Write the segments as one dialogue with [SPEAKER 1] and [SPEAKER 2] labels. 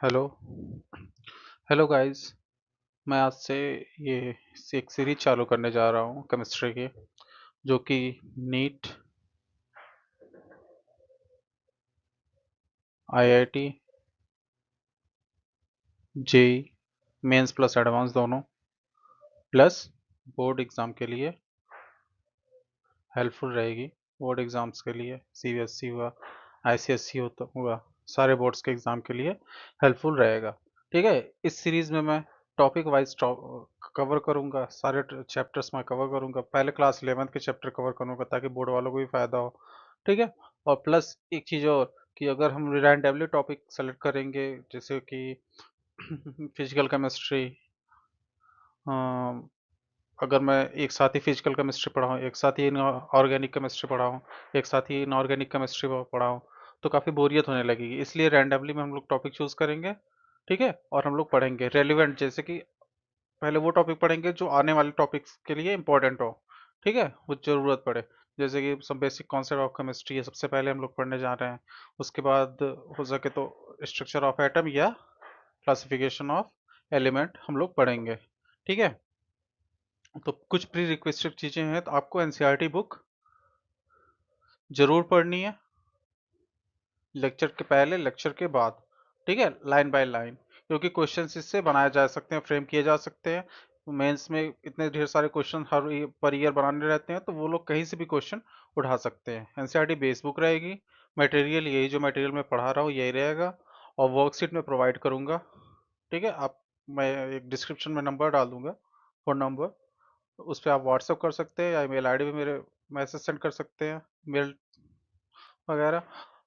[SPEAKER 1] Hello hello guys. मैं आज से ये एक सीरीज चालू करने जा रहा हूँ केमिस्ट्री की, जो कि NEET, IIT, JEE mains plus advance दोनों प्लस बोर्ड एग्ज़ाम के लिए हेल्पफुल रहेगी। बोर्ड एग्ज़ाम्स के लिए सीबीएसई हुआ, आईसीएसई होता हुआ, सारे बोर्ड्स के एग्ज़ाम के लिए हेल्पफुल रहेगा। ठीक है, इस सीरीज़ में मैं टॉपिक वाइज कवर करूंगा, सारे चैप्टर्स मैं कवर करूंगा। पहले क्लास 11th के चैप्टर कवर करूंगा ताकि बोर्ड वालों को भी फ़ायदा हो। ठीक है, और प्लस एक चीज़ और कि अगर हम रैंडमली टॉपिक सेलेक्ट करेंगे, जैसे कि फिजिकल केमिस्ट्री, अगर मैं एक साथ ही फिजिकल केमिस्ट्री पढ़ाऊँ, एक साथ ही ऑर्गेनिक केमिस्ट्री पढ़ाऊँ, एक साथ ही इनऑर्गेनिक केमिस्ट्री पढ़ाऊँ, तो काफ़ी बोरियत होने लगेगी। इसलिए रैंडमली में हम लोग टॉपिक चूज़ करेंगे। ठीक है, और हम लोग पढ़ेंगे रेलिवेंट, जैसे कि पहले वो टॉपिक पढ़ेंगे जो आने वाले टॉपिक्स के लिए इंपॉर्टेंट हो। ठीक है, वो जरूरत पड़े, जैसे कि सब बेसिक कॉन्सेप्ट ऑफ केमिस्ट्री है, सबसे पहले हम लोग पढ़ने जा रहे हैं। उसके बाद हो सके तो स्ट्रक्चर ऑफ एटम या क्लासिफिकेशन ऑफ एलिमेंट हम लोग पढ़ेंगे। ठीक है, तो कुछ प्री रिक्वेस्टेड चीज़ें हैं, तो आपको एनसीईआरटी बुक जरूर पढ़नी है, लेक्चर के पहले, लेक्चर के बाद। ठीक है, लाइन बाय लाइन, क्योंकि क्वेश्चंस इससे बनाए जा सकते हैं, फ्रेम किए जा सकते हैं। मेंस में इतने ढेर सारे क्वेश्चन हर पर ईयर बनाने रहते हैं, तो वो लोग कहीं से भी क्वेश्चन उठा सकते हैं। एनसीईआरटी बेस बुक रहेगी, मटेरियल यही जो मटेरियल मैं पढ़ा रहा हूँ यही रहेगा, और वर्कशीट में प्रोवाइड करूँगा। ठीक है, आप, मैं एक डिस्क्रिप्शन में नंबर डाल दूंगा, फ़ोन नंबर, उस पर आप व्हाट्सअप कर सकते हैं या ईमेल आईडी पे मेरे मैसेज सेंड कर सकते हैं, मेल वगैरह,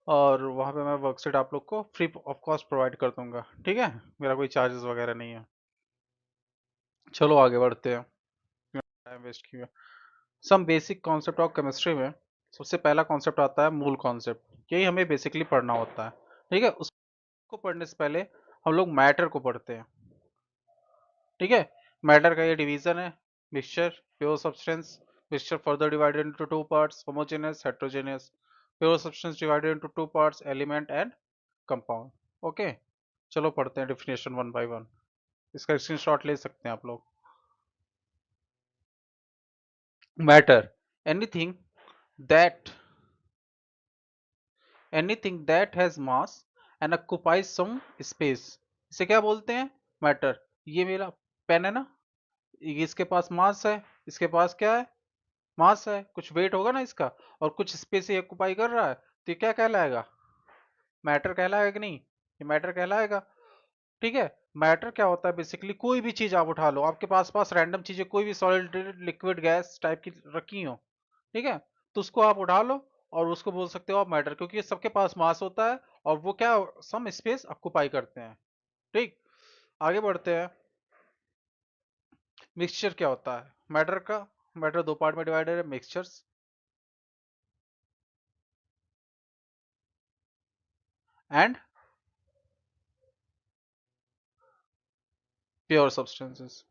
[SPEAKER 1] और वहाँ पे मैं वर्कशीट आप लोग को फ्री ऑफ कॉस्ट प्रोवाइड कर दूंगा। ठीक है, मेरा कोई चार्जेस वगैरह नहीं है। चलो आगे बढ़ते हैं, टाइम वेस्ट किया। Some basic concept of chemistry में सबसे पहला कॉन्सेप्ट आता है मूल कॉन्सेप्ट, यही हमें बेसिकली पढ़ना होता है। ठीक है, उसको पढ़ने से पहले हम लोग मैटर को पढ़ते हैं। ठीक है, मैटर का ये डिवीजन है: mixture, pure substance, mixture further divided into two parts, homogeneous, heterogeneous, pure substance divided into two parts, element and compound. Okay, चलो पढ़ते हैं डिफिनेशन वन बाय वन। इसका स्क्रीनशॉट ले सकते हैं आप लोग। Matter, anything that anything that has mass and occupies some space, इसे क्या बोलते हैं? मैटर। ये मेरा पेन है ना, ये इसके पास मास है, इसके पास क्या है? मास है, कुछ वेट होगा ना इसका, और कुछ स्पेस ये ऑक्युपाई कर रहा है, तो ये क्या कहलाएगा? मैटर कहलाएगा कि नहीं? ये मैटर कहलाएगा। ठीक है, मैटर क्या होता है? बेसिकली कोई भी चीज आप उठा लो, आपके पास पास रैंडम चीजें, कोई भी सॉलिड, लिक्विड, गैस टाइप की रखी हो, ठीक है, तो उसको आप उठा लो और उसको बोल सकते हो आप मैटर, क्योंकि ये सबके पास मास होता है और वो क्या, सम स्पेस ऑक्युपाई करते हैं। ठीक, आगे बढ़ते हैं। मिक्सचर क्या होता है मैटर का? मैटर दो पार्ट में डिवाइडेड है: mixtures and pure substances.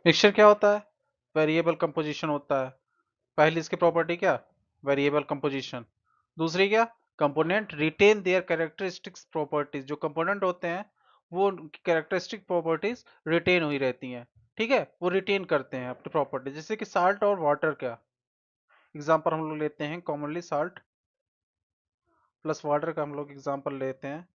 [SPEAKER 1] Mixture क्या होता है? वेरिएबल कंपोजिशन होता है। पहली इसकी प्रॉपर्टी क्या? Variable composition. दूसरी क्या? Component retain their characteristics properties, जो कंपोनेंट होते हैं वो कैरेक्टरिस्टिक प्रॉपर्टीज रिटेन हुई रहती हैं। ठीक है, वो रिटेन करते हैं अपनी प्रॉपर्टी, जैसे कि साल्ट और वाटर का एग्जांपल हम लोग लेते हैं कॉमनली, साल्ट प्लस वाटर का हम लोग एग्जांपल लेते हैं।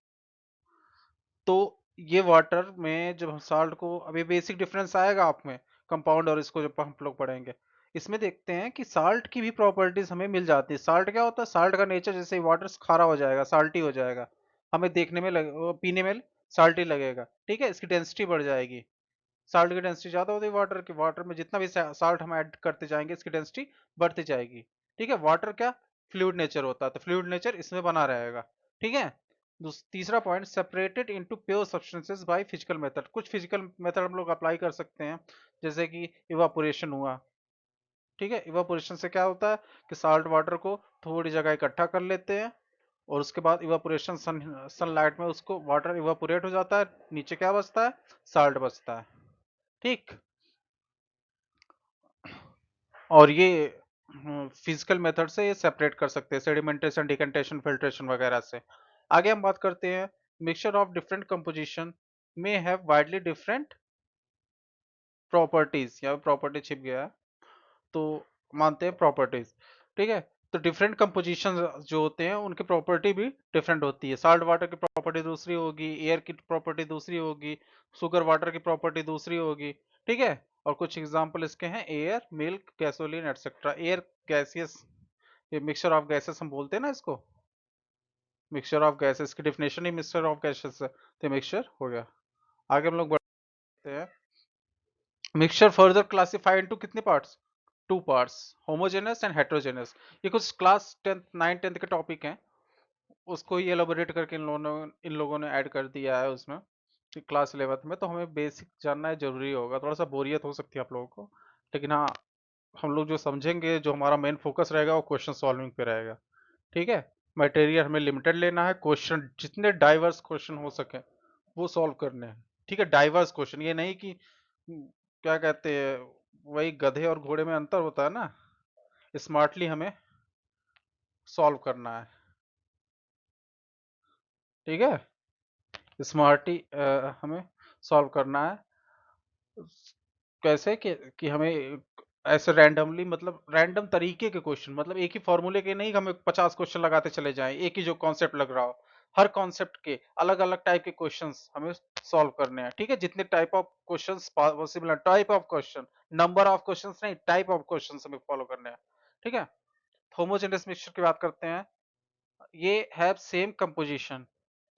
[SPEAKER 1] तो ये वाटर में जब हम साल्ट को, अभी बेसिक डिफरेंस आएगा आप में कंपाउंड और इसको जब हम लोग पढ़ेंगे, इसमें देखते हैं कि साल्ट की भी प्रॉपर्टीज हमें मिल जाती है। साल्ट क्या होता है? साल्ट का नेचर जैसे ही वाटर खारा हो जाएगा, साल्टी हो जाएगा, हमें देखने में पीने में साल्टी लगेगा। ठीक है, इसकी डेंसिटी बढ़ जाएगी। साल्ट की डेंसिटी ज्यादा होती है वाटर की, वाटर में जितना भी साल्ट हम ऐड करते जाएंगे इसकी डेंसिटी बढ़ती जाएगी। ठीक है, वाटर क्या, फ्लूइड नेचर होता है, तो फ्लूइड नेचर इसमें बना रहेगा। ठीक है, तीसरा point, separated into pure substances by physical method. कुछ फिजिकल मेथड हम लोग अप्लाई कर सकते हैं, जैसे कि इवापोरेशन हुआ। ठीक है, इवापोरेशन से क्या होता है कि साल्ट वाटर को थोड़ी जगह इकट्ठा कर लेते हैं, और उसके बाद इवापोरेशन, सनलाइट में उसको वाटर इवापोरेट हो जाता है, नीचे क्या बचता है? साल्ट बचता है। ठीक, और ये फिजिकल मेथड से ये सेपरेट कर सकते हैं, सेडिमेंटेशन, डिकेंटेशन, फिल्ट्रेशन वगैरह से। आगे हम बात करते हैं, मिक्सचर ऑफ डिफरेंट कंपोजिशन में हैव वाइडली डिफरेंट प्रॉपर्टीज। यहाँ प्रॉपर्टी छिप गया है, तो मानते हैं प्रॉपर्टीज। ठीक है, तो डिफरेंट कंपोजिशन जो होते हैं उनकी प्रॉपर्टी भी डिफरेंट होती है। साल्ट वाटर की प्रॉपर्टी दूसरी होगी, एयर की प्रॉपर्टी दूसरी होगी, शुगर वाटर की प्रॉपर्टी दूसरी होगी। ठीक है, और कुछ एग्जांपल इसके हैं, air, milk, gasoline etcetera. Air gaseous, ये मिक्सचर ऑफ गैसेस हम बोलते हैं ना इसको, मिक्सचर ऑफ गैसेस की definition he mixture of gases है, तो मिक्सचर हो गया। आगे हम लोग बढ़ते हैं, मिक्सचर फर्दर क्लासिफाइड इनटू कितने parts, two parts, homogeneous and heterogeneous. ये कुछ क्लास 10th 9th 10th के टॉपिक हैं, उसको ही एलोबरेट करके इन लोगों ने ऐड कर दिया है उसमें क्लास 11th में। तो हमें बेसिक जानना है, जरूरी होगा। थोड़ा सा बोरियत हो सकती है आप लोगों को, लेकिन हाँ, हम लोग जो समझेंगे, जो हमारा मेन फोकस रहेगा वो क्वेश्चन सॉल्विंग पे रहेगा। ठीक है, मटेरियल हमें लिमिटेड लेना है, क्वेश्चन जितने डाइवर्स क्वेश्चन हो सके वो सॉल्व करने हैं। ठीक है, डाइवर्स क्वेश्चन, ये नहीं कि क्या कहते हैं, वही गधे और घोड़े में अंतर होता है ना, स्मार्टली हमें सॉल्व करना है। ठीक है, स्मार्टली हमें सॉल्व करना है। कैसे कि हमें ऐसे रैंडमली, मतलब रैंडम तरीके के क्वेश्चन, मतलब एक ही फॉर्मूले के नहीं, हमें 50 क्वेश्चन लगाते चले जाएं, एक ही जो कॉन्सेप्ट लग रहा हो। हर कॉन्सेप्ट के अलग अलग टाइप के क्वेश्चंस हमें सॉल्व करने हैं। ठीक है, जितने टाइप ऑफ क्वेश्चंस पॉसिबल है, type of question, number of questions नहीं, टाइप ऑफ क्वेश्चंस हमें फॉलो करने हैं। ठीक है, होमोजेनस मिक्सचर की बात करते हैं, ये have same composition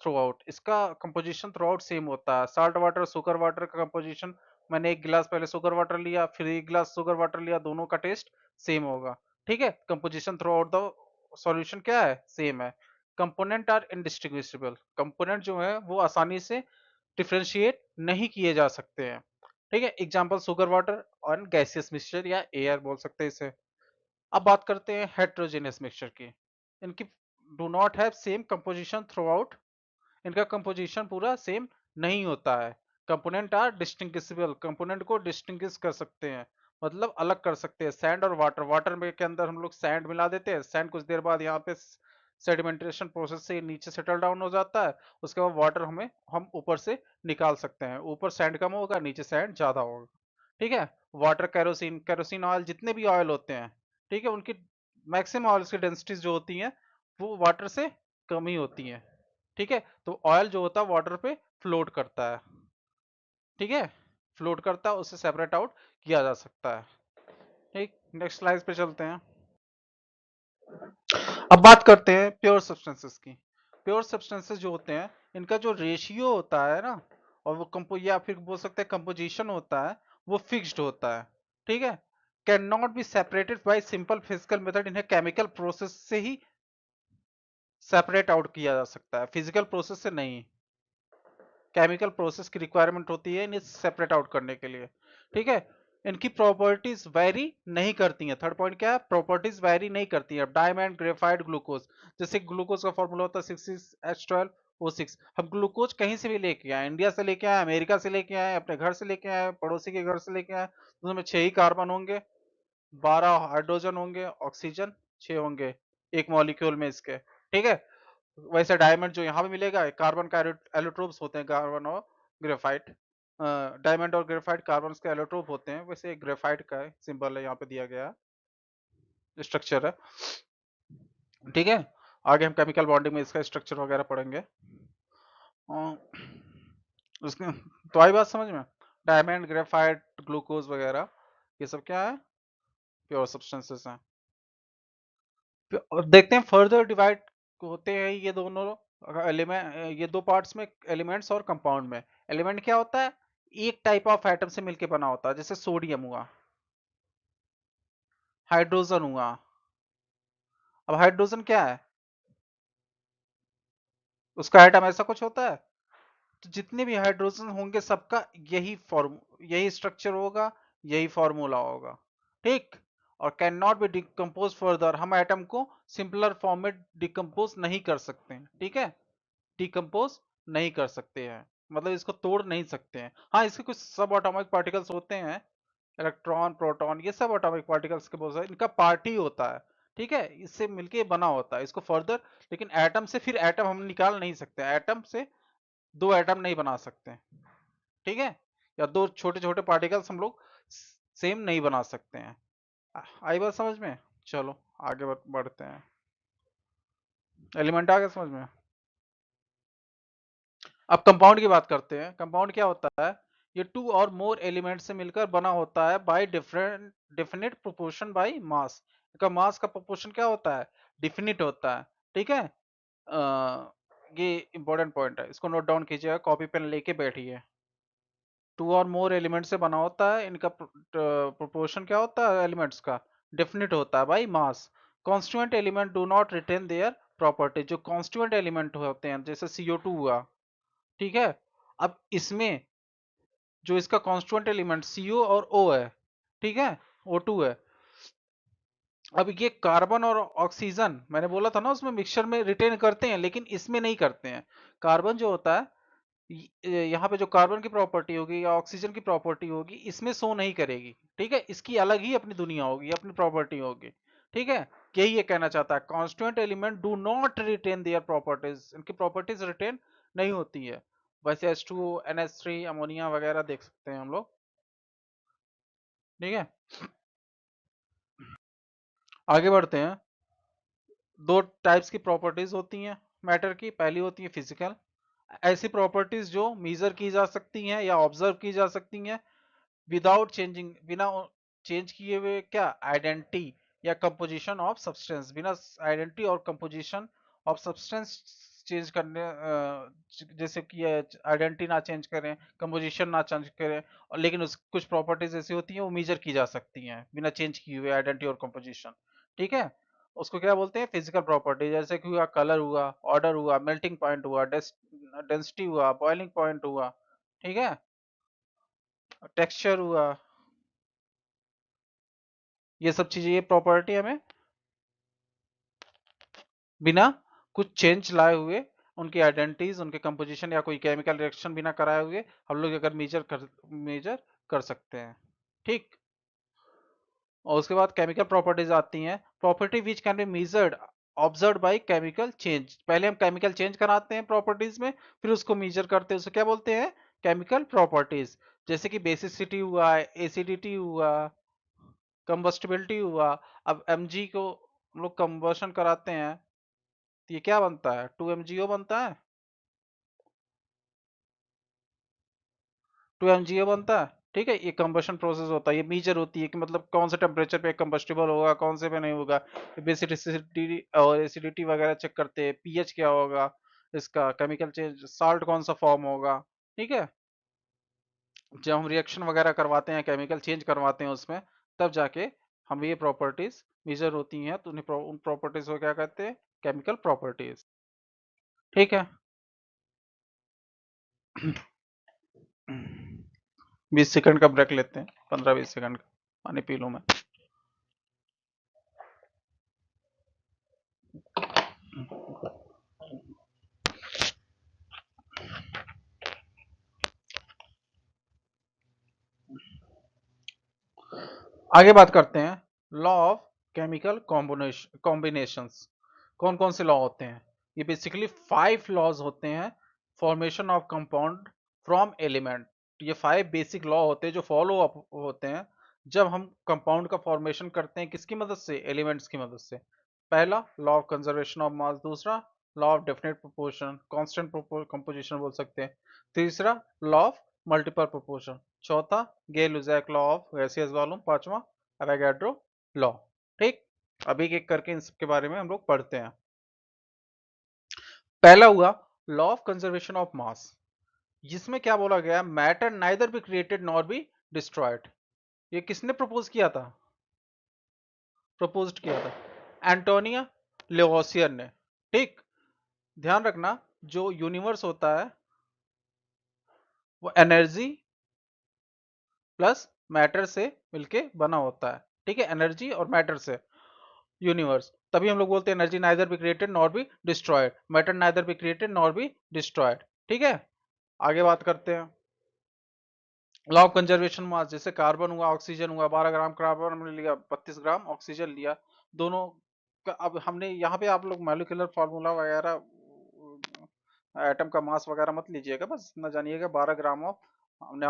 [SPEAKER 1] through out. इसका कंपोजिशन थ्रू आउट सेम होता है। साल्ट वाटर, सुगर वाटर का कंपोजिशन, मैंने एक गिलास पहले शुगर वाटर लिया, फिर एक गिलास शुगर वाटर लिया, दोनों का टेस्ट सेम होगा। ठीक है, composition through out the solution क्या है, सेम है। कंपोनेंट आर इनडिस्टिंग्विशेबल, कंपोनेंट जो है वो आसानी से डिफरेंशिएट नहीं किए जा सकते हैं। ठीक है, एग्जांपल शुगर वाटर और गैसियस मिक्सचर या एयर बोल सकते हैं इसे। अब बात करते हैं हेट्रोजेनियस मिक्सचर की। इनकी do not have same composition through out, इनका कंपोजिशन पूरा सेम नहीं होता है। कंपोनेंट आर डिस्टिंग्विशेबल, कंपोनेंट को डिस्टिंग्विश कर सकते हैं, मतलब अलग कर सकते हैं। सैंड और वाटर, वाटर में के अंदर हम लोग सैंड मिला देते हैं, सैंड कुछ देर बाद यहाँ पे सेडिमेंटेशन प्रोसेस से नीचे सेटल डाउन हो जाता है, उसके बाद वाटर हम ऊपर से निकाल सकते हैं। ऊपर सैंड कम होगा, नीचे सैंड ज्यादा होगा। ठीक है, वाटर, केरोसिन, केरोसिन ऑयल, जितने भी ऑयल होते हैं, ठीक है, उनकी मैक्सिमम ऑयल्स की डेंसिटीज जो होती हैं वो वाटर से कम ही होती हैं। ठीक है, तो ऑयल जो होता है वाटर पे फ्लोट करता है। ठीक है, फ्लोट करता है, उससे सेपरेट आउट किया जा सकता है। ठीक, नेक्स्ट स्लाइड पे चलते हैं। अब बात करते हैं प्योर सब्सटेंसेस की। प्योर सब्सटेंसेस जो होते हैं, इनका जो रेशियो होता है ना, और वो कंपो या फिर बोल सकते हैं कंपोजिशन होता है, वो फिक्स्ड होता है। ठीक है, can not be separated by simple physical method, इन्हें केमिकल प्रोसेस से ही सेपरेट आउट किया जा सकता है, फिजिकल प्रोसेस से नहीं। केमिकल प्रोसेस की रिक्वायरमेंट होती है इन्हें सेपरेट आउट करने के लिए। ठीक है, इनकी प्रॉपर्टीज वेरी नहीं करती हैं। थर्ड पॉइंट क्या है, प्रॉपर्टीज वेरी नहीं करती है। डायमंड, ग्रेफाइट, ग्लूकोज, जैसे ग्लूकोज का फॉर्मूला होता है 6H12O6। हम ग्लूकोज कहीं से भी लेके आए, इंडिया से लेके आए, अमेरिका से लेके आए, अपने घर से लेके आए, पड़ोसी के घर से लेके आए, तो उसमें 6 ही कार्बन होंगे, 12 हाइड्रोजन होंगे, ऑक्सीजन 6 होंगे एक मॉलिक्यूल में इसके। ठीक है, वैसे डायमंड जो यहाँ पे मिलेगा, कार्बन का एलोट्रोप्स होते हैं, कार्बन और ग्रेफाइट। डायमंड और ग्रेफाइट कार्बन के एलोट्रोप होते हैं, वैसे ग्रेफाइट का सिंबल है यहाँ पे दिया गया, स्ट्रक्चर है। ठीक है, आगे हम केमिकल बॉन्डिंग में इसका स्ट्रक्चर वगैरह पढ़ेंगे। उसके तो आई बात समझ में, डायमंड, ग्रेफाइट, ग्लूकोज वगैरह ये सब क्या है, प्योर सब्सटेंसेस हैं। और देखते हैं फर्दर डिवाइड होते हैं ये दोनों एलिमेंट, ये दो पार्ट्स में, एलिमेंट्स और कंपाउंड में। एलिमेंट क्या होता है, एक टाइप ऑफ एटम से मिलके बना होता है, जैसे सोडियम हुआ, हाइड्रोजन हुआ। अब हाइड्रोजन क्या है, उसका एटम ऐसा कुछ होता है। तो जितने भी हाइड्रोजन होंगे सबका यही स्ट्रक्चर होगा, यही फॉर्मूला होगा। ठीक, और can not be decompose further, हम एटम को सिंपलर फॉर्म में डिकम्पोज नहीं कर सकते हैं। ठीक है, डिकम्पोज नहीं कर सकते हैं, मतलब इसको तोड़ नहीं सकते हैं। हाँ, इसके कुछ सब एटॉमिक पार्टिकल्स होते हैं, इलेक्ट्रॉन, प्रोटॉन, ये सब एटॉमिक पार्टिकल्स के बहुत सारे इनका पार्ट ही होता है। ठीक है, इससे मिलके बना होता है इसको फर्दर। लेकिन एटम से फिर एटम हम निकाल नहीं सकते, एटम से दो एटम नहीं बना सकते। ठीक है, या दो छोटे छोटे पार्टिकल्स हम लोग सेम नहीं बना सकते हैं। आई बात समझ में? चलो आगे बढ़ते हैं। एलिमेंट आ गया समझ में? अब कंपाउंड की बात करते हैं। कंपाउंड क्या होता है? ये टू और मोर एलिमेंट से मिलकर बना होता है by different definite proportion by mass. इसका मास का प्रोपोर्शन क्या होता है? डिफिनिट होता है। ठीक है, ये इंपॉर्टेंट पॉइंट है, इसको नोट डाउन कीजिएगा, कॉपी पेन लेके बैठिए। टू और मोर एलिमेंट से बना होता है, इनका प्रोपोर्शन क्या होता है एलिमेंट्स का? डेफिनेट होता है by mass. Constituent element do not retain their property. जो कॉन्स्टिट्यूएंट एलिमेंट होते हैं जैसे CO2 हुआ, ठीक है, अब इसमें जो इसका कॉन्स्टिट्यूएंट एलिमेंट CO और O है, ठीक है, O2 है। अब ये कार्बन और ऑक्सीजन मैंने बोला था ना उसमें मिक्सचर में रिटेन करते हैं, लेकिन इसमें नहीं करते हैं। कार्बन जो होता है, यहाँ पे जो कार्बन की प्रॉपर्टी होगी या ऑक्सीजन की प्रॉपर्टी होगी, इसमें शो नहीं करेगी। ठीक है, इसकी अलग ही अपनी दुनिया होगी, अपनी प्रॉपर्टी होगी। ठीक है, यही ये कहना चाहता है, constituent element do not retain their properties. इनकी प्रॉपर्टीज रिटेन नहीं होती है। वैसे H2O, NH3, अमोनिया वगैरह देख सकते हैं हम लोग। ठीक है, आगे बढ़ते हैं। दो टाइप्स की प्रॉपर्टीज होती हैं मैटर की। पहली होती है फिजिकल, ऐसी प्रॉपर्टीज जो मेजर की जा सकती हैं या ऑब्जर्व की जा सकती हैं विदाउट चेंजिंग, बिना चेंज किए हुए क्या, आइडेंटिटी या कंपोजिशन ऑफ सब्सटेंस। बिना आइडेंटिटी और कंपोजिशन ऑफ सब्सटेंस चेंज करने, जैसे कि आइडेंटिटी ना चेंज करें, कंपोजिशन ना चेंज करें, और लेकिन उस कुछ प्रॉपर्टीज ऐसी होती हैं वो मेजर की जा सकती हैं बिना चेंज किए हुए आइडेंटिटी और कंपोजिशन। ठीक है, उसको क्या बोलते हैं? Physical property. जैसे कि हुआ कलर हुआ, ऑर्डर हुआ, मेल्टिंग पॉइंट हुआ, डेंसिटी हुआ, बॉइलिंग पॉइंट हुआ, ठीक है, टेक्सचर हुआ, ये सब चीजें, ये प्रॉपर्टी हमें बिना कुछ चेंज लाए हुए, उनकी आइडेंटिटीज, उनके कंपोजिशन या कोई केमिकल रिएक्शन बिना कराए हुए हम लोग अगर मेजर कर सकते हैं। ठीक, और उसके बाद केमिकल प्रॉपर्टीज आती हैं। Property which can be measured observe by chemical change. पहले हम केमिकल चेंज कराते हैं प्रॉपर्टीज में, फिर उसको मेजर करते हैं, उसे क्या बोलते हैं? Chemical properties. जैसे कि बेसिसिटी हुआ, एसिडिटी हुआ, कंबस्टिबिलिटी हुआ। अब Mg को हम लोग कंबर्शन कराते हैं तो ये क्या बनता है? 2MgO बनता है, 2MgO बनता है। ठीक है, ये कंबशन प्रोसेस होता है, ये मेजर होती है कि मतलब कौन से टेम्परेचर पे कंबस्टिबल होगा, कौन से पे नहीं होगा। बेसिसिटी और एसिडिटी वगैरह चेक करते हैं, पीएच क्या होगा, इसका केमिकल चेंज, साल्ट कौन सा फॉर्म होगा। ठीक है, जब हम रिएक्शन वगैरह करवाते हैं, केमिकल चेंज करवाते हैं उसमें, तब जाके हम ये प्रॉपर्टीज मेजर होती हैं, तो उन प्रॉपर्टीज को क्या कहते हैं? Chemical properties. ठीक है, 20 सेकंड का ब्रेक लेते हैं, 15-20 सेकंड का, पानी पी लूं मैं। आगे बात करते हैं लॉ ऑफ केमिकल कॉम्बिनेशंस। कौन कौन से लॉ होते हैं? ये बेसिकली 5 लॉज होते हैं formation of compound from element. ये 5 बेसिक लॉ होते हैं जो फॉलो अप होते हैं जब हम कंपाउंड का फॉर्मेशन करते हैं, किसकी मदद से? एलिमेंट्स की मदद से। पहला law of conservation of mass, दूसरा law of definite proportion, constant composition बोल सकते हैं, तीसरा लॉ ऑफ मल्टीपल प्रोपोर्शन, चौथा Gay Lussac law of gaseous volume, पांचवा एवोगैड्रो लॉ। ठीक, अभी एक एक करके इन सब के बारे में हम लोग पढ़ते हैं। पहला हुआ लॉ ऑफ कंजर्वेशन ऑफ मास, जिसमें क्या बोला गया? Matter neither be created nor be destroyed. ये किसने प्रपोज किया था? प्रपोज किया था एंटोनिया लेवोसियर ने। ठीक, ध्यान रखना, जो यूनिवर्स होता है वो एनर्जी प्लस मैटर से मिलके बना होता है। ठीक है, एनर्जी और मैटर से यूनिवर्स, तभी हम लोग बोलते हैं energy neither be created nor be destroyed, matter neither be created nor be destroyed. ठीक है, आगे बात करते हैं। लॉ ऑफ कंजर्वेशन मास, जैसे कार्बन हुआ, ऑक्सीजन हुआ, 12 ग्राम कार्बन हमने लिया, 32 ग्राम ऑक्सीजन लिया, दोनों का अब हमने यहाँ पे आप लोग मॉलिक्यूलर फार्मूला वगैरह एटम का मास वगैरह मत लीजिएगा, बस इतना जानिएगा 12 ग्राम ऑफ हमने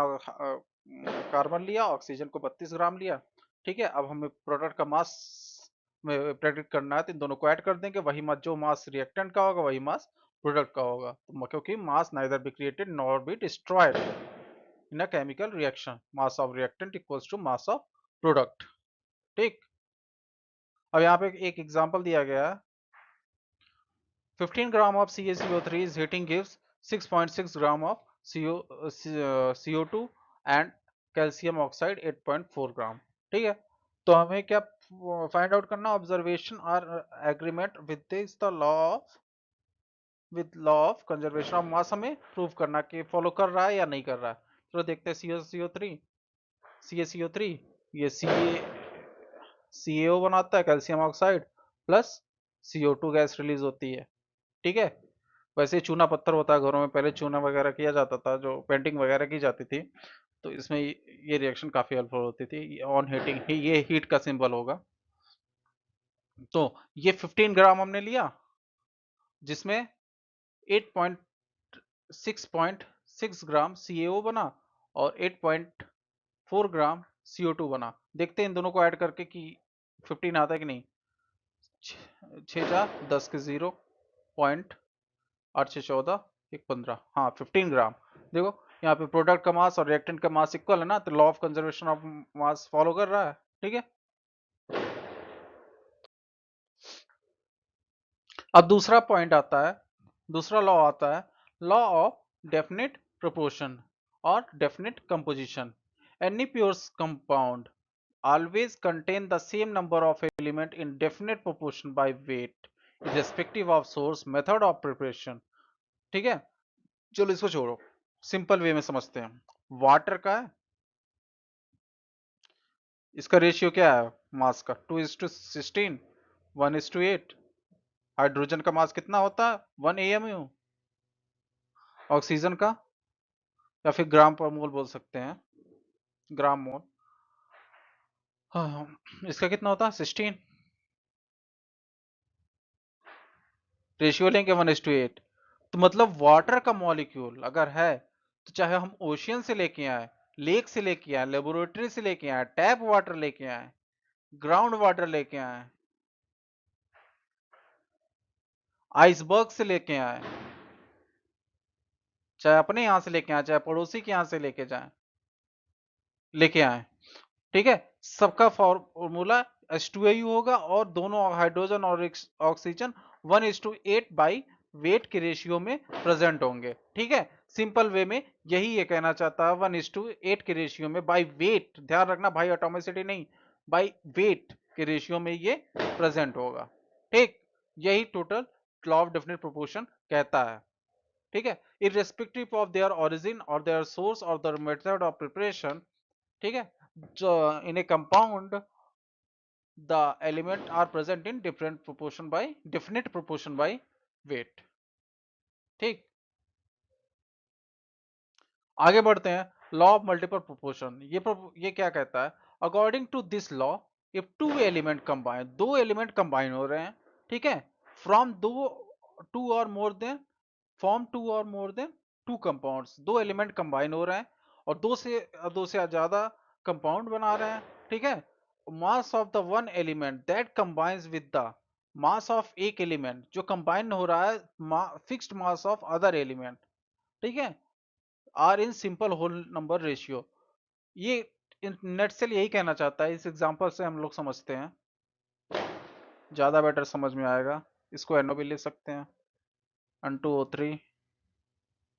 [SPEAKER 1] कार्बन लिया, ऑक्सीजन को 32 ग्राम लिया। ठीक है, अब हमें प्रोडक्ट का मास में प्रेडिक्ट करना है, तो इन दोनों को ऐड कर देंगे, वही मास जो मास रिएक्टेंट का होगा वही मास प्रोडक्ट का होगा, तो क्योंकि mass neither be created nor be destroyed in a chemical reaction, mass of reactant equals to mass of product. ठीक, अब यहाँ पे एक एग्जांपल दिया गया है, 15 gram of CaCO3 is heating gives 6.6 gram of CO2 and calcium oxide 8.4 gram। ठीक है, तो हमें क्या फाइंड आउट करना, ऑब्जर्वेशन और agreement with this the law of conservation of मास हमें प्रूव करना कि फॉलो कर रहा है या नहीं कर रहा है। चलो देखते हैं, CaCO3 ये CaO बनाता है, calcium oxide plus CO2 gas release होती है। ठीक है, वैसे ही चूना पत्थर होता है घरों में, पहले चूना वगैरह किया जाता था, जो पेंटिंग वगैरह की जाती थी, तो इसमें ये रिएक्शन काफी हेल्पफुल होती थी। ऑन हीटिंग ही ये हीट का सिंबल होगा। तो ये 15 ग्राम हमने लिया, जिसमें 6.6 ग्राम CaO बना और 8.4 ग्राम CO2 बना। देखते हैं इन दोनों को ऐड करके कि 15 आता है कि नहीं। 6 4 10 के 0 पॉइंट 8 6 14 1 15, हाँ 15 ग्राम। देखो यहाँ पे प्रोडक्ट का मास और रिएक्टेंट का मास इक्वल है ना, तो law of conservation of mass follow कर रहा है। ठीक है, अब दूसरा पॉइंट आता है, दूसरा लॉ आता है, लॉ ऑफ डेफिनेट प्रोपोर्शन और definite composition. Any pure compound always contain the same number of element in definite proportion by weight irrespective of source method of preparation। ठीक है, चलो इसको छोड़ो, सिंपल वे में समझते हैं। वाटर का है, इसका रेशियो क्या है मास का, 2:16, 1:8। हाइड्रोजन का मास कितना होता है, 1 AMU। ऑक्सीजन का, या फिर ग्राम पर मोल बोल सकते हैं, ग्राम मोल, हाँ, इसका कितना होता है 16। रेशियो लेंगे 1:8, तो मतलब वाटर का मॉलिक्यूल अगर है, तो चाहे हम ओशियन से लेके आए, लेक से लेके आए, लेबोरेटरी से लेके आए, टैप वाटर लेके आए, ग्राउंड वाटर लेके आए, आइसबर्ग से लेके आए, चाहे अपने यहाँ से लेके आए, चाहे पड़ोसी के यहाँ से लेके आए, ठीक है, सबका फॉर्मूला H2AU होगा, और दोनों हाइड्रोजन और ऑक्सीजन 1:8 बाई वेट के रेशियो में प्रेजेंट होंगे। ठीक है, सिंपल वे में यही ये कहना चाहता है, 1:8 के रेशियो में बाई वेट, ध्यान रखना भाई एटॉमिसिटी नहीं, बाई वेट के रेशियो में ये प्रेजेंट होगा। ठीक, यही total law of definite proportion कहता है। ठीक है, इररेस्पेक्टिव ऑफ देयर ओरिजिन और देयर सोर्स और देयर मेथड ऑफ प्रिपरेशन। ठीक है, जो in a compound the element are present in different proportion by definite proportion by weight। ठीक, आगे बढ़ते हैं, लॉ ऑफ मल्टीपल प्रोपोर्शन। ये क्या कहता है, according to this law if two element combine, दो एलिमेंट कंबाइन हो रहे हैं, ठीक है, फ्रॉम दो टू और मोर देन फॉर्म टू और मोर देन टू कंपाउंड्स, दो एलिमेंट कंबाइन हो रहे हैं और दो से ज्यादा कंपाउंड बना रहे हैं। ठीक है, mass of the one element that combines with the mass of एक एलिमेंट जो कंबाइन हो रहा है fixed mass of other element. ठीक है, are in simple whole number ratio. ये नेट सेल यही कहना चाहता है, इस एग्जांपल से हम लोग समझते हैं, ज्यादा बेटर समझ में आएगा। इसको NO भी ले सकते हैं, N2O3,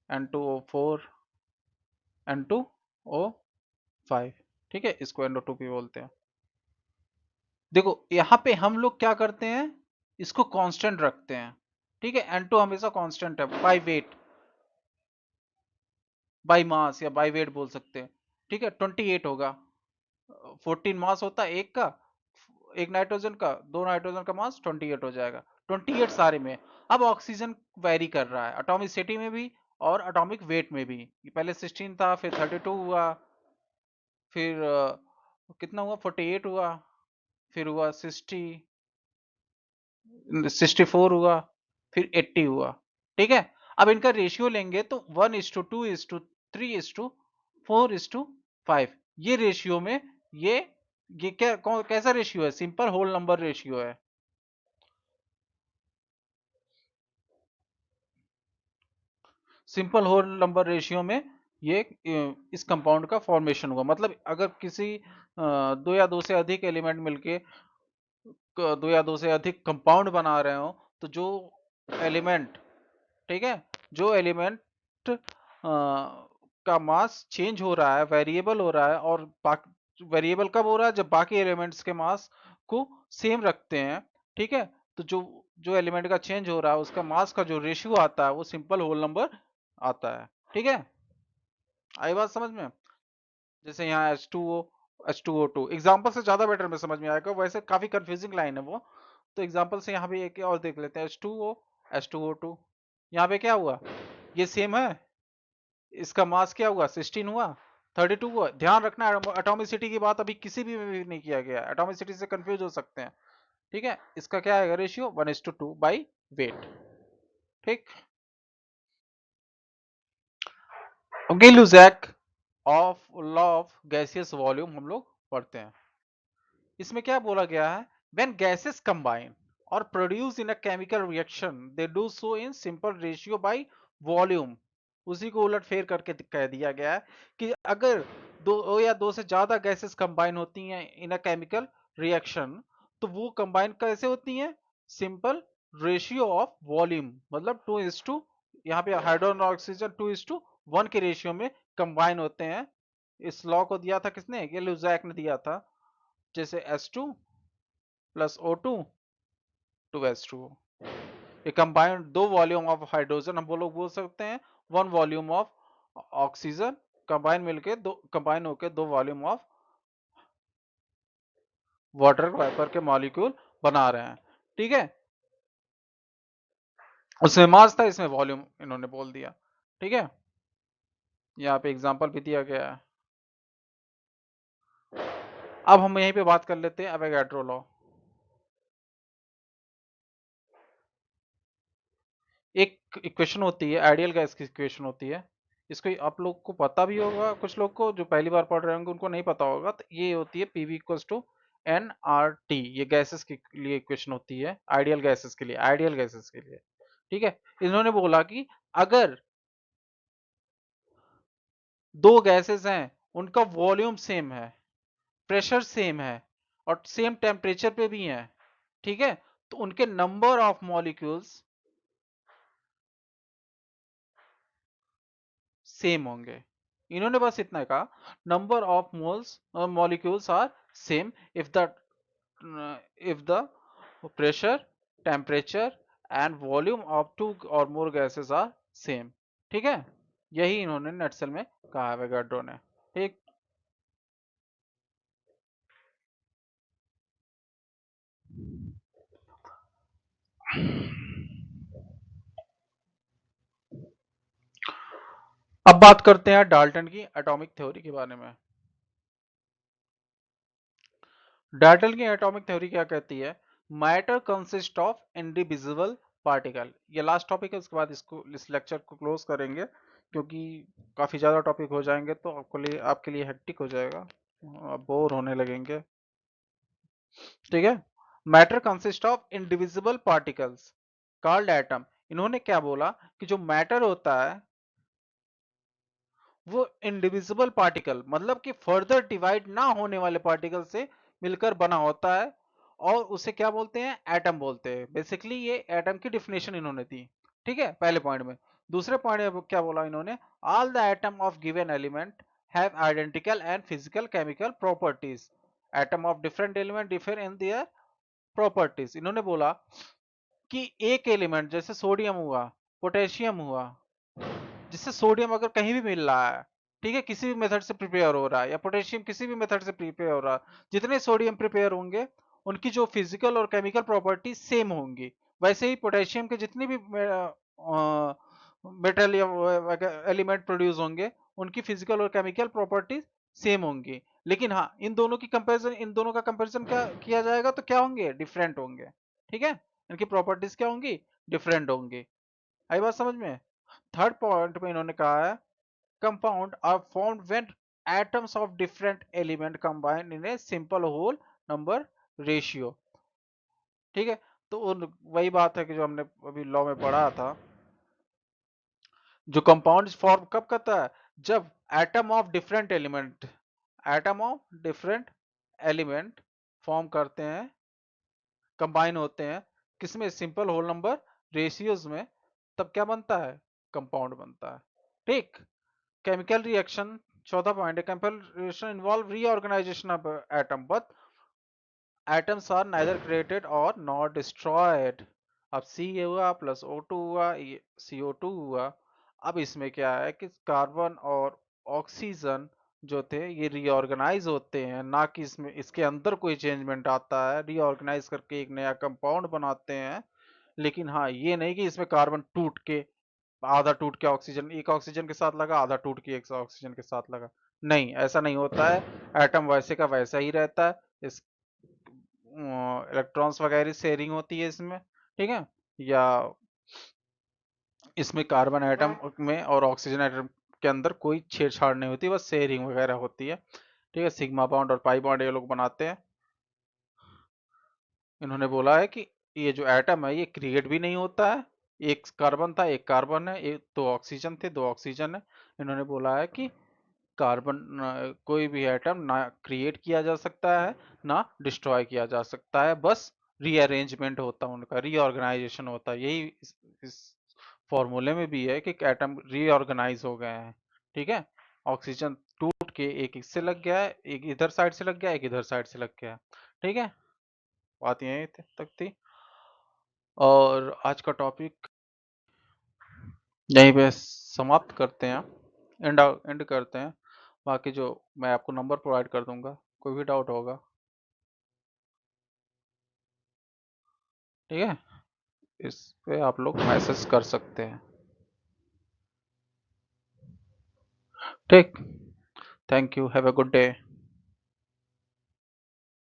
[SPEAKER 1] N2O4, N2O5। ठीक है, इसको NO2 भी बोलते हैं। देखो यहाँ पे हम लोग क्या करते हैं, इसको कांस्टेंट रखते हैं। ठीक है, N2 हमेशा कांस्टेंट है, बाय वेट, बाय मास या बाय वेट बोल सकते हैं। ठीक है, 28 होगा, 14 मास होता है एक का, एक नाइट्रोजन का, दो नाइट्रोजन का मास 28 हो जाएगा, 28 सारे में। अब ऑक्सीजन वेरी कर रहा है एटॉमिसिटी में भी और एटॉमिक वेट में भी, पहले 16 था फिर 32 हुआ फिर कितना हुआ, 48 हुआ, फिर हुआ 64 हुआ, फिर 80 हुआ। ठीक है, अब इनका रेशियो लेंगे तो 1:2:3:4:5, ये रेशियो में ये ये कैसा रेशियो है, सिंपल होल नंबर रेशियो है। सिंपल होल नंबर रेशियो में ये इस कंपाउंड का फॉर्मेशन हुआ। मतलब अगर किसी दो या दो से अधिक एलिमेंट मिलके दो या दो से अधिक कंपाउंड बना रहे हो, तो जो एलिमेंट, ठीक है, जो एलिमेंट का मास चेंज हो रहा है, वेरिएबल हो रहा है, और वेरिएबल कब हो रहा है, जब बाकी एलिमेंट्स के मास को सेम रखते हैं। ठीक है, तो जो जो एलिमेंट का चेंज हो रहा है उसका मास का जो रेशियो आता है वो सिंपल होल नंबर आता है। ठीक है, आई बात समझ में? जैसे यहाँ H2O एग्जाम्पल से ज्यादा बेटर में समझ में आएगा, वैसे काफी कंफ्यूजिंग लाइन है वो। तो एग्जाम्पल से यहाँ पे एक और देख लेते हैं, H2O, यहाँ पे क्या हुआ, ये सेम है, इसका मास क्या हुआ, 16 हुआ, 32 हुआ। ध्यान रखना एटॉमिसिटी की बात अभी किसी भी में भी नहीं किया गया, एटॉमिसिटी से कंफ्यूज हो सकते हैं। ठीक है, इसका क्या आएगा रेशियो, 1:2 बाई वेट। ठीक, Gay Lussac of law of gaseous volume हम लोग पढ़ते हैं। इसमें क्या बोला गया है, व्हेन गैसेस कंबाइन और produce in a chemical reaction they do so in simple ratio by volume. उसी को उलट फेर करके कह दिया गया है कि अगर दो या दो से ज्यादा गैसेस कंबाइन होती हैं इन अ केमिकल रिएक्शन, तो वो कंबाइन कैसे होती हैं, सिंपल रेशियो ऑफ वॉल्यूम, मतलब 2:, यहाँ पे हाइड्रोजन और ऑक्सीजन 2:1 के रेशियो में कंबाइन होते हैं। इस लॉ को दिया था किसने, ये लुजैक ने दिया था। जैसे H2 plus O2 to H2O, ये कंबाइंड दो वॉल्यूम ऑफ हाइड्रोजन हम लोग बोल सकते हैं, one volume of oxygen, combine होके दो वॉल्यूम ऑफ वाटर वेपर के मॉलिक्यूल बना रहे हैं। ठीक है, उसमें मास था, इसमें वॉल्यूम इन्होंने बोल दिया। ठीक है, यहाँ पे एग्जांपल भी दिया गया है। अब हम यहीं पे बात कर लेते हैं एवोगाड्रो लॉ। एक इक्वेशन होती है, आइडियल गैस की इक्वेशन होती है, इसको आप लोग को पता भी होगा, कुछ लोग को जो पहली बार पढ़ रहे होंगे उनको नहीं पता होगा। तो ये होती है PV इक्वल्स टू nRT, ये गैसेस के लिए इक्वेशन होती है, आइडियल गैसेस के लिए, आइडियल गैसेस के लिए। ठीक है, इन्होंने बोला कि अगर दो गैसेस हैं, उनका वॉल्यूम सेम है, प्रेशर सेम है, और सेम टेम्परेचर पे भी है, ठीक है, तो उनके नंबर ऑफ मॉलिक्यूल्स सेम होंगे। इन्होंने बस इतना कहा, number of moles molecules are same if the pressure, temperature and volume of two और मोर गैसेस आर सेम। ठीक है, यही इन्होंने नटसेल में कहा है एवोगाड्रो ने। ठीक, अब बात करते हैं डाल्टन की एटॉमिक थ्योरी के बारे में। डाल्टन की एटॉमिक थ्योरी क्या कहती है, matter consist of indivisible particle. ये लास्ट टॉपिक है, उसके बाद इसको, इस लेक्चर को क्लोज करेंगे, क्योंकि काफी ज्यादा टॉपिक हो जाएंगे तो आपके लिए हेक्टिक हो जाएगा, आप बोर होने लगेंगे। ठीक है, matter consist of indivisible particles called atom. इन्होंने क्या बोला कि जो मैटर होता है वो इंडिविजिबल पार्टिकल, मतलब कि फर्दर डिवाइड ना होने वाले पार्टिकल से मिलकर बना होता है, और उसे क्या बोलते हैं, एटम बोलते हैं। बेसिकली ये एटम की डिफिनेशन इन्होंने दी। ठीक है, पहले पॉइंट में। दूसरे पॉइंट में क्या बोला इन्होंने, all the atom of given element have identical and physical chemical properties, atom of different element differ in their properties. इन्होंने बोला कि एक एलिमेंट जैसे सोडियम हुआ, पोटेशियम हुआ, जिससे सोडियम अगर कहीं भी मिल रहा है, ठीक है, किसी भी मेथड से प्रिपेयर हो रहा है, या पोटेशियम किसी भी मेथड से प्रिपेयर हो रहा है, जितने सोडियम प्रिपेयर होंगे उनकी जो फिजिकल और केमिकल प्रॉपर्टी सेम होंगी। वैसे ही पोटेशियम के जितने भी मेटल या एलिमेंट प्रोड्यूस होंगे उनकी फिजिकल और केमिकल प्रॉपर्टीज सेम होंगी। लेकिन हाँ, इन दोनों का कंपैरिजन क्या किया जाएगा तो क्या होंगे, डिफरेंट होंगे। ठीक है, इनकी प्रॉपर्टीज क्या होंगी, डिफरेंट होंगी। आई बात समझ में। थर्ड पॉइंट में इन्होंने कहा है compound are formed when atoms of different element combined in a simple whole number ratio. ठीक है, तो वही बात है कि जो हमने अभी लॉ में पढ़ा था, जो कंपाउंड फॉर्म कब करता है, जब atom of different element form करते हैं, कंबाइन होते हैं, किसमें, सिंपल होल नंबर रेशियोज में, तब क्या बनता है, कंपाउंड बनता है। ठीक। केमिकल रिएक्शन, चौथा पॉइंट है, chemical reaction involve reorganization of atom but atoms are neither created और नॉट डिस्ट्रॉयड। अब सी हुआ प्लस O2 हुआ, CO2 हुआ। अब इसमें क्या है कि कार्बन और ऑक्सीजन जो थे ये रीऑर्गेनाइज होते हैं, ना कि इसमें इसके अंदर कोई चेंजमेंट आता है, रीऑर्गेनाइज करके एक नया कंपाउंड बनाते हैं। लेकिन हाँ, ये नहीं कि इसमें कार्बन टूट के, आधा टूट के ऑक्सीजन एक ऑक्सीजन के साथ लगा, आधा टूट के एक ऑक्सीजन के साथ लगा। नहीं, ऐसा नहीं होता है। एटम वैसे का वैसा ही रहता है। इस इलेक्ट्रॉन्स वगैरह शेयरिंग होती है इसमें। ठीक है, या इसमें कार्बन एटम में और ऑक्सीजन एटम के अंदर कोई छेड़छाड़ नहीं होती, बस शेयरिंग वगैरह होती है। ठीक है, सिग्मा बॉन्ड और पाई बॉन्ड ये लोग बनाते हैं। इन्होंने बोला है कि ये जो एटम है ये क्रिएट भी नहीं होता है। एक कार्बन था, एक कार्बन है, एक दो ऑक्सीजन थे, दो ऑक्सीजन है। इन्होंने बोला है कि कार्बन कोई भी एटम ना क्रिएट किया जा सकता है, ना डिस्ट्रॉय किया जा सकता है, बस रीअरेंजमेंट होता है उनका, रीऑर्गेनाइजेशन होता है। यही इस फॉर्मूले में भी है कि एटम रीऑर्गेनाइज हो गए हैं। ठीक है, ऑक्सीजन टूट के एक इससे लग गया है, एक इधर साइड से लग गया, एक इधर साइड से लग गया। ठीक है, बात यहीं तक थी। और आज का टॉपिक यहीं पे समाप्त करते हैं, एंड करते हैं। बाकी जो मैं आपको नंबर प्रोवाइड कर दूंगा, कोई भी डाउट होगा, ठीक है, इस पे आप लोग मैसेज कर सकते हैं। ठीक, thank you, have a good day.